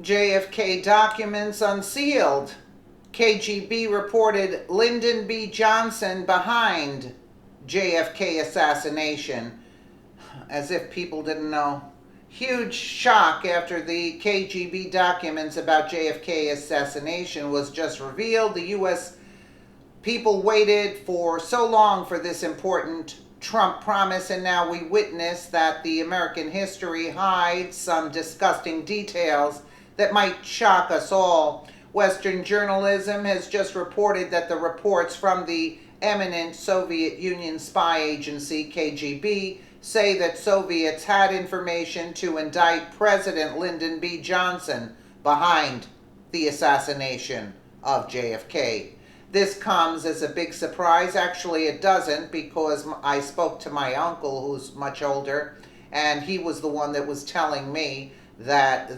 JFK documents unsealed. KGB reported Lyndon B. Johnson behind JFK assassination. As if people didn't know. Huge shock after the KGB documents about JFK assassination was just revealed. The U.S. people waited for so long for this important Trump promise, and now we witness that the American history hides some disgusting details that might shock us all. Western journalism has just reported that the reports from the eminent Soviet Union spy agency, KGB, say that Soviets had information to indict President Lyndon B. Johnson behind the assassination of JFK. This comes as a big surprise. Actually, it doesn't, because I spoke to my uncle, who's much older, and he was the one that was telling me that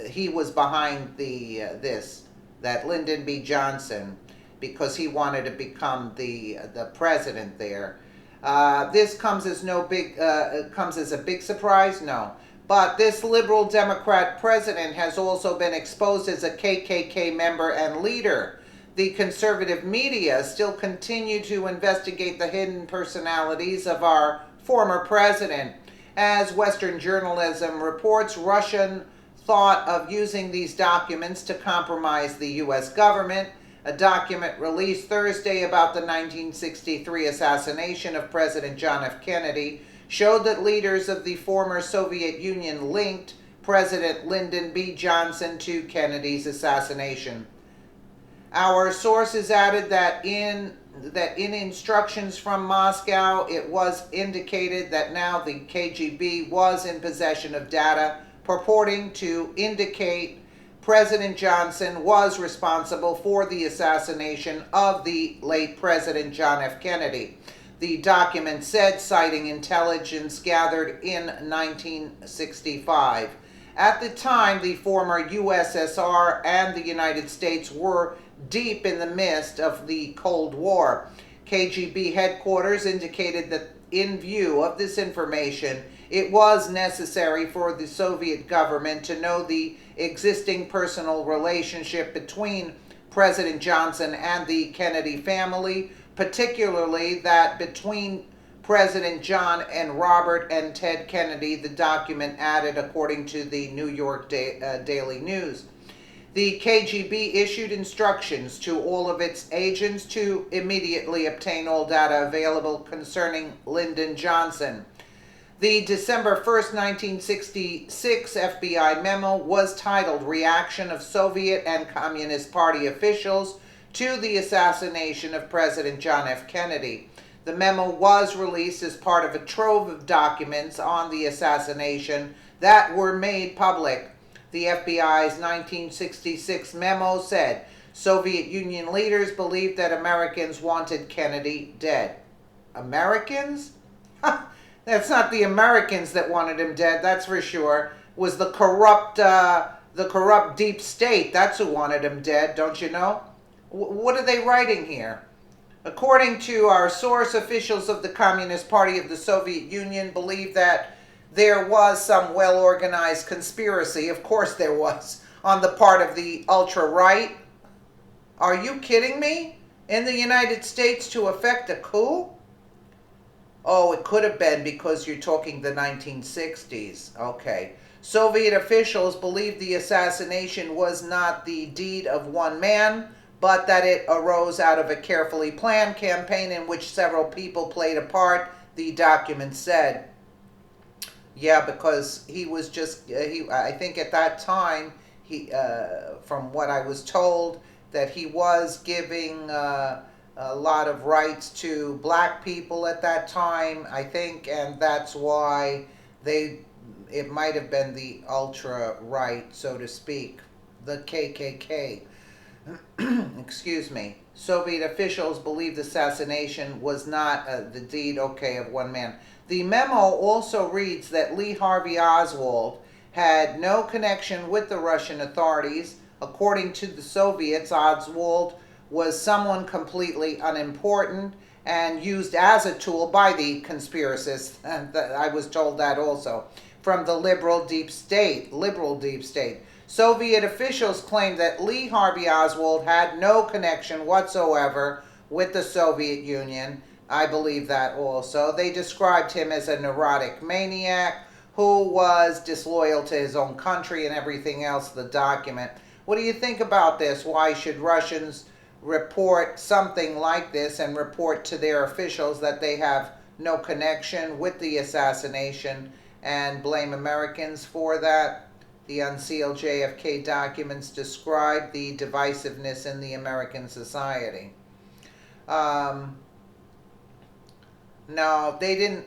he was behind that Lyndon B. Johnson, because he wanted to become the president there. This comes as comes as a big surprise? No. But this liberal Democrat president has also been exposed as a KKK member and leader. The conservative media still continue to investigate the hidden personalities of our former president. As Western journalism reports, Russian thought of using these documents to compromise the U.S. government. A document released Thursday about the 1963 assassination of President John F. Kennedy showed that leaders of the former Soviet Union linked President Lyndon B. Johnson to Kennedy's assassination. Our sources added that in instructions from Moscow, it was indicated that now the KGB was in possession of data purporting to indicate President Johnson was responsible for the assassination of the late President John F. Kennedy. The document said, citing intelligence gathered in 1965. At the time, the former USSR and the United States were deep in the midst of the Cold War. KGB headquarters indicated that in view of this information, it was necessary for the Soviet government to know the existing personal relationship between President Johnson and the Kennedy family, particularly that between President John and Robert and Ted Kennedy, the document added, according to the New York Daily News. The KGB issued instructions to all of its agents to immediately obtain all data available concerning Lyndon Johnson. The December 1st, 1966 FBI memo was titled Reaction of Soviet and Communist Party Officials to the Assassination of President John F. Kennedy. The memo was released as part of a trove of documents on the assassination that were made public. The FBI's 1966 memo said Soviet Union leaders believed that Americans wanted Kennedy dead. Americans? That's not the Americans that wanted him dead, that's for sure. It was the corrupt deep state. That's who wanted him dead, don't you know? What are they writing here? According to our source, officials of the Communist Party of the Soviet Union believe that there was some well-organized conspiracy, of course there was, on the part of the ultra-right. Are you kidding me? In the United States to effect a coup? Oh, it could have been because you're talking the 1960s. Okay. Soviet officials believed the assassination was not the deed of one man, but that it arose out of a carefully planned campaign in which several people played a part, the document said. Yeah, because he was just, I think at that time, from what I was told, that he was giving a lot of rights to black people at that time, I think, and that's why it might have been the ultra-right, so to speak, the KKK. Excuse me. Soviet officials believed the assassination was not the deed, of one man. The memo also reads that Lee Harvey Oswald had no connection with the Russian authorities. According to the Soviets, Oswald was someone completely unimportant and used as a tool by the conspiracists. And I was told that also. From the liberal deep state. Soviet officials claimed that Lee Harvey Oswald had no connection whatsoever with the Soviet Union. I believe that also. They described him as a neurotic maniac who was disloyal to his own country and everything else, the document. What do you think about this? Why should Russians report something like this and report to their officials that they have no connection with the assassination and blame Americans for that? The unsealed JFK documents describe the divisiveness in the American society. No, they didn't.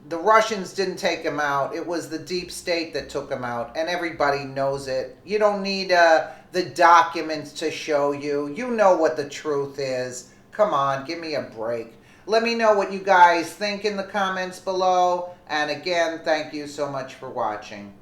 The Russians didn't take him out. It was the deep state that took him out, and everybody knows it. You don't need the documents to show you. You know what the truth is. Come on, give me a break. Let me know what you guys think in the comments below. And again, thank you so much for watching.